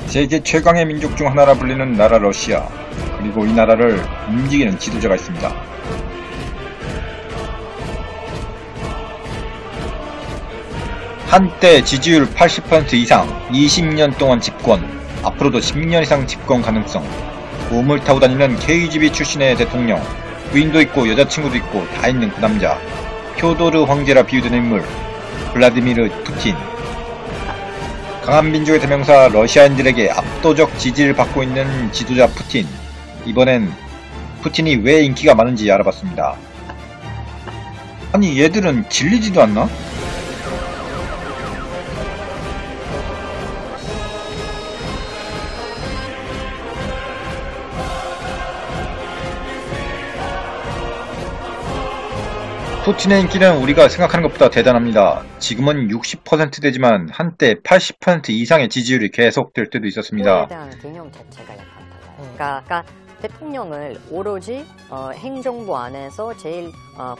세계 최강의 민족 중 하나라 불리는 나라 러시아. 그리고 이 나라를 움직이는 지도자가 있습니다. 한때 지지율 80% 이상, 20년 동안 집권, 앞으로도 10년 이상 집권 가능성, 우물 타고 다니는 KGB 출신의 대통령, 부인도 있고 여자친구도 있고 다 있는 그 남자, 표도르 황제라 비유되는 인물, 블라디미르 푸틴. 강한 민족의 대명사 러시아인들에게 압도적 지지를 받고 있는 지도자 푸틴. 이번엔 푸틴이 왜 인기가 많은지 알아봤습니다. 아니 얘들은 질리지도 않나? 푸틴의 인기는 우리가 생각하는 것보다 대단합니다. 지금은 60% 되지만 한때 80% 이상의 지지율이 계속될 때도 있었습니다. 에 대한 개념 자체가 약간 달라요. 그러니까 대통령을 오로지 행정부 안에서 제일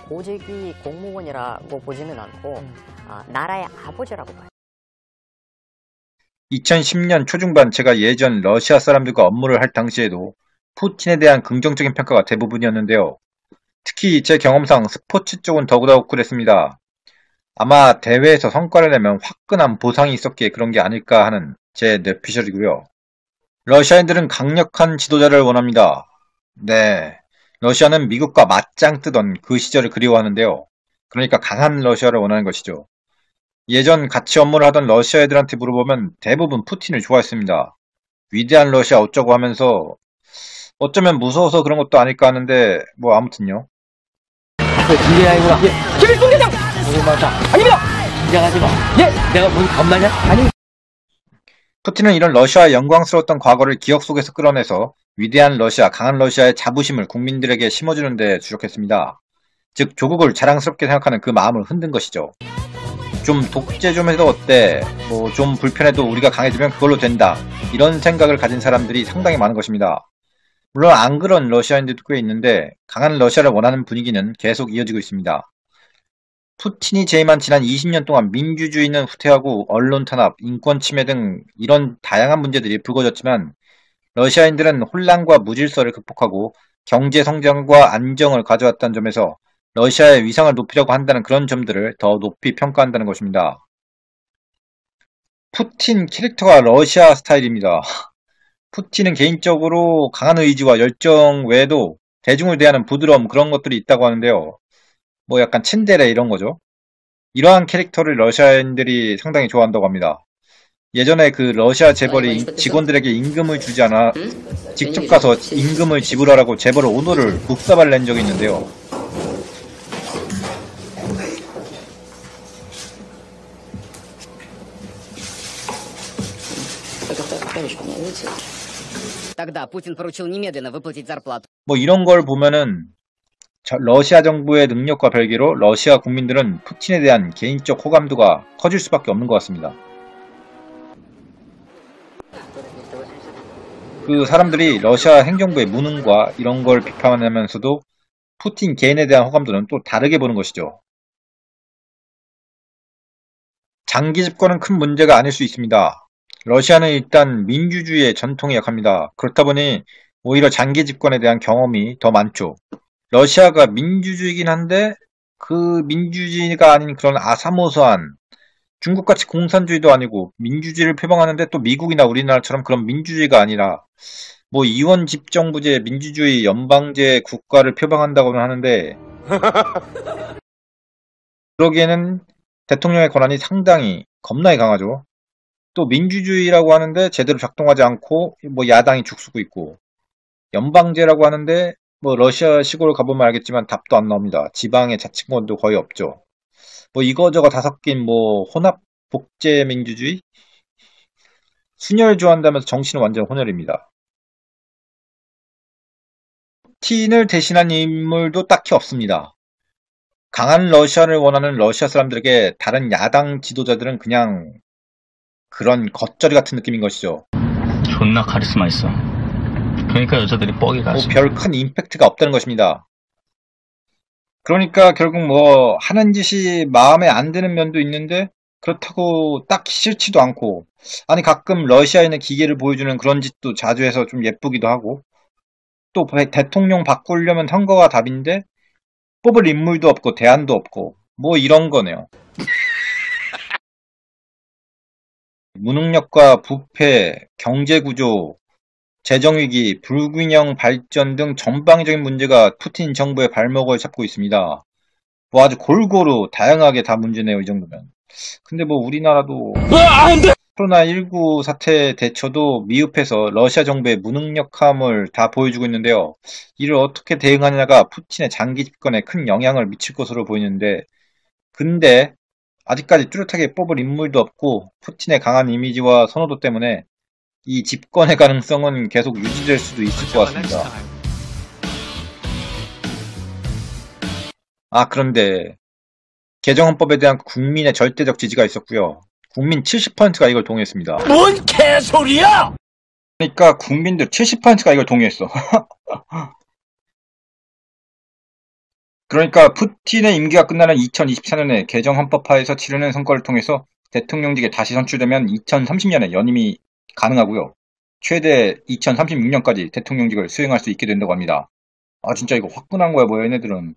고직위 공무원이라고 보지는 않고 나라의 아버지라고 봐요. 2010년 초중반 제가 예전 러시아 사람들과 업무를 할 당시에도 푸틴에 대한 긍정적인 평가가 대부분이었는데요. 특히 제 경험상 스포츠 쪽은 더더욱 그랬습니다. 아마 대회에서 성과를 내면 화끈한 보상이 있었기에 그런 게 아닐까 하는 제 뇌피셜이고요. 러시아인들은 강력한 지도자를 원합니다. 네, 러시아는 미국과 맞짱 뜨던 그 시절을 그리워하는데요. 그러니까 강한 러시아를 원하는 것이죠. 예전 같이 업무를 하던 러시아 애들한테 물어보면 대부분 푸틴을 좋아했습니다. 위대한 러시아 어쩌고 하면서 어쩌면 무서워서 그런 것도 아닐까 하는데 뭐 아무튼요. 긴장하구나. 김일동 대장! 오늘 맞아. 아니면! 긴장하지 마. 예! 내가 뭔 겁나냐? 아니. 푸틴은 이런 러시아의 영광스러웠던 과거를 기억 속에서 끌어내서 위대한 러시아, 강한 러시아의 자부심을 국민들에게 심어주는 데 주력했습니다. 즉 조국을 자랑스럽게 생각하는 그 마음을 흔든 것이죠. 좀 독재 좀 해도 어때? 뭐 좀 불편해도 우리가 강해지면 그걸로 된다. 이런 생각을 가진 사람들이 상당히 많은 것입니다. 물론 안 그런 러시아인들도 꽤 있는데 강한 러시아를 원하는 분위기는 계속 이어지고 있습니다. 푸틴이 재임한 지난 20년 동안 민주주의는 후퇴하고 언론 탄압, 인권 침해 등 이런 다양한 문제들이 불거졌지만 러시아인들은 혼란과 무질서를 극복하고 경제 성장과 안정을 가져왔다는 점에서 러시아의 위상을 높이려고 한다는 그런 점들을 더 높이 평가한다는 것입니다. 푸틴 캐릭터가 러시아 스타일입니다. 푸틴은 개인적으로 강한 의지와 열정 외에도 대중을 대하는 부드러움 그런 것들이 있다고 하는데요. 뭐 약간 츤데레 이런 거죠. 이러한 캐릭터를 러시아인들이 상당히 좋아한다고 합니다. 예전에 그 러시아 재벌이 직원들에게 임금을 주지 않아 직접 가서 임금을 지불하라고 재벌 오너를 묵사발을 낸 적이 있는데요. 뭐 이런 걸 보면은 러시아 정부의 능력과 별개로 러시아 국민들은 푸틴에 대한 개인적 호감도가 커질 수밖에 없는 것 같습니다. 그 사람들이 러시아 행정부의 무능과 이런 걸 비판하면서도 푸틴 개인에 대한 호감도는 또 다르게 보는 것이죠. 장기 집권은 큰 문제가 아닐 수 있습니다. 러시아는 일단 민주주의의 전통이 약합니다. 그렇다 보니 오히려 장기 집권에 대한 경험이 더 많죠. 러시아가 민주주의이긴 한데 그 민주주의가 아닌 그런 아사모사한 중국같이 공산주의도 아니고 민주주의를 표방하는데 또 미국이나 우리나라처럼 그런 민주주의가 아니라 뭐 이원 집정부제 민주주의 연방제 국가를 표방한다고는 하는데 그러기에는 대통령의 권한이 상당히 겁나게 강하죠. 또 민주주의라고 하는데 제대로 작동하지 않고 뭐 야당이 죽쓰고 있고 연방제라고 하는데 뭐 러시아 시골 가보면 알겠지만 답도 안 나옵니다. 지방의 자치권도 거의 없죠. 뭐 이거저거 다 섞인 뭐 혼합 복제 민주주의? 순혈 좋아한다면서 정신은 완전 혼혈입니다. 푸틴을 대신한 인물도 딱히 없습니다. 강한 러시아를 원하는 러시아 사람들에게 다른 야당 지도자들은 그냥 그런 겉절이 같은 느낌인 것이죠. 존나 카리스마 있어. 그러니까 여자들이 뻑이 가지. 별 큰 임팩트가 없다는 것입니다. 그러니까 결국 뭐 하는 짓이 마음에 안 드는 면도 있는데 그렇다고 딱히 싫지도 않고, 아니 가끔 러시아에 있는 기계를 보여주는 그런 짓도 자주 해서 좀 예쁘기도 하고, 또 대통령 바꾸려면 선거가 답인데 뽑을 인물도 없고 대안도 없고 뭐 이런 거네요. 무능력과 부패, 경제구조, 재정위기, 불균형 발전 등 전방위적인 문제가 푸틴 정부의 발목을 잡고 있습니다. 뭐 아주 골고루 다양하게 다 문제네요, 이 정도면. 근데 뭐 우리나라도 코로나19 사태 대처도 미흡해서 러시아 정부의 무능력함을 다 보여주고 있는데요. 이를 어떻게 대응하느냐가 푸틴의 장기 집권에 큰 영향을 미칠 것으로 보이는데, 근데 아직까지 뚜렷하게 뽑을 인물도 없고 푸틴의 강한 이미지와 선호도 때문에 이 집권의 가능성은 계속 유지될 수도 있을 것 같습니다. 그런데 개정헌법에 대한 국민의 절대적 지지가 있었고요. 국민 70%가 이걸 동의했습니다. 뭔 개소리야! 그러니까 국민들 70%가 이걸 동의했어. 그러니까 푸틴의 임기가 끝나는 2024년에 개정헌법화에서 치르는 선거를 통해서 대통령직에 다시 선출되면 2030년에 연임이 가능하고요. 최대 2036년까지 대통령직을 수행할 수 있게 된다고 합니다. 진짜 이거 화끈한 거야 뭐야 얘네들은.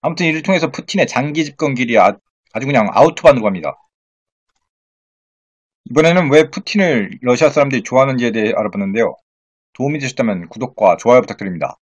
아무튼 이를 통해서 푸틴의 장기 집권 길이 아주 그냥 아우토반으로 갑니다. 이번에는 왜 푸틴을 러시아 사람들이 좋아하는지에 대해 알아봤는데요. 도움이 되셨다면 구독과 좋아요 부탁드립니다.